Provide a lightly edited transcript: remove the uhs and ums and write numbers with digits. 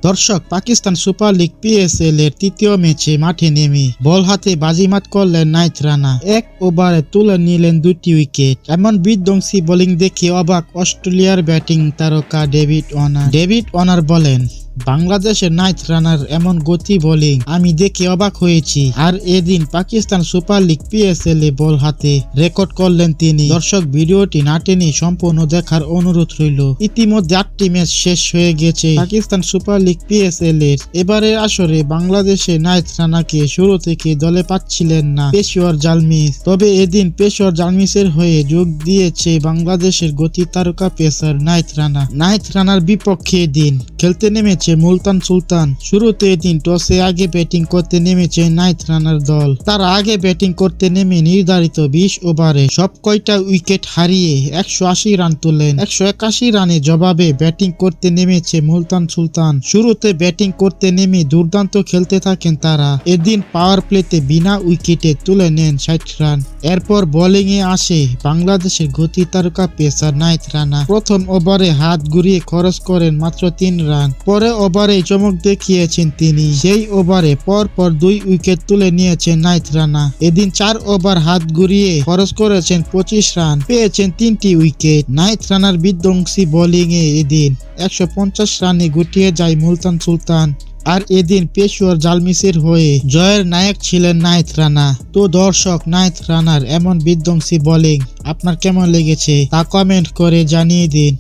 দর্শক, Pakistan super league PSL এর তৃতীয় ম্যাচে মাঠে নেমে বল হাতে বাজিমাত করলেন নাহিদ রানা। এক ওভারে তুলে নিলেন 2টি উইকেট। এমন বিধ্বংসী বোলিং দেখে অবাক অস্ট্রেলিয়ার ব্যাটিং তারকা ডেভিড ওয়ার্নার বলেন, বাংলাদেশের নাহিদ রানার এমন গতি বোলিং আমি দেখে অবাক হয়েছি। আর এদিন পাকিস্তান সুপার লিগ পিএসএল এ বল হাতে রেকর্ড করলেন তিনি। দর্শক, ভিডিওটি না টেনে সম্পূর্ণ দেখার অনুরোধ রইল। ইতিমধ্যে 8টি ম্যাচ শেষ হয়ে গেছে পাকিস্তান সুপার লিগ পিএসএল এর। এবারের আসরে বাংলাদেশে নাহিদ রানাকে শুরু থেকে দলে পাচ্ছিলেন না পেশওয়ার জালমিস। তবে এদিন পেশওয়ার জালমিসের হয়ে যোগ দিয়েছে বাংলাদেশের গতি তারকা পেসার নাহিদ রানার বিপক্ষে এদিন খেলতে নেমেছে মুলতান সুলতান। শুরুতে এদিন টসে আগে ব্যাটিং করতে নেমেছে নাহিদ রানার দল। তারা আগে ব্যাটিং করতে নেমে নির্ধারিত 20 ওভারে সব কয়টা উইকেট হারিয়ে 180 রান তোলেন। 181 রানে জবাবে ব্যাটিং করতে নেমেছে মুলতান সুলতান। শুরুতে ব্যাটিং করতে নেমে দুর্দান্ত খেলতে থাকেন তারা। এদিন পাওয়ার প্লেতে বিনা উইকেটে তুলে নেন 60 রান। এরপর বোলিং এ আসে বাংলাদেশের গতি তারকা পেসার নাহিদ রানা। প্রথম ওভারে হাত ঘুরিয়ে খরচ করেন মাত্র 3 রান। পরে ওভারে চমক দেখিয়েছেন তিনি। সেই ওভারে পরপর 2 উইকেট তুলে নিয়েছেন নাহিদ রানা। এদিন 4 ওভার হাত ঘুরিয়ে খরচ করেছেন 25 রান, পেয়েছেন 3টি উইকেট। নাহিদ রানার বিধ্বংসী বোলিং এ এদিন 150 রানে গুটিয়ে যায় মুলতান সুলতান। আর এদিন পেশওয়ার জালমিসের হয়ে জয়ের নায়ক ছিলেন নাহিদ রানা। তো দর্শক, নাহিদ রানার এমন বিধ্বংসী বোলিং আপনার কেমন লেগেছে তা কমেন্ট করে জানিয়ে দিন।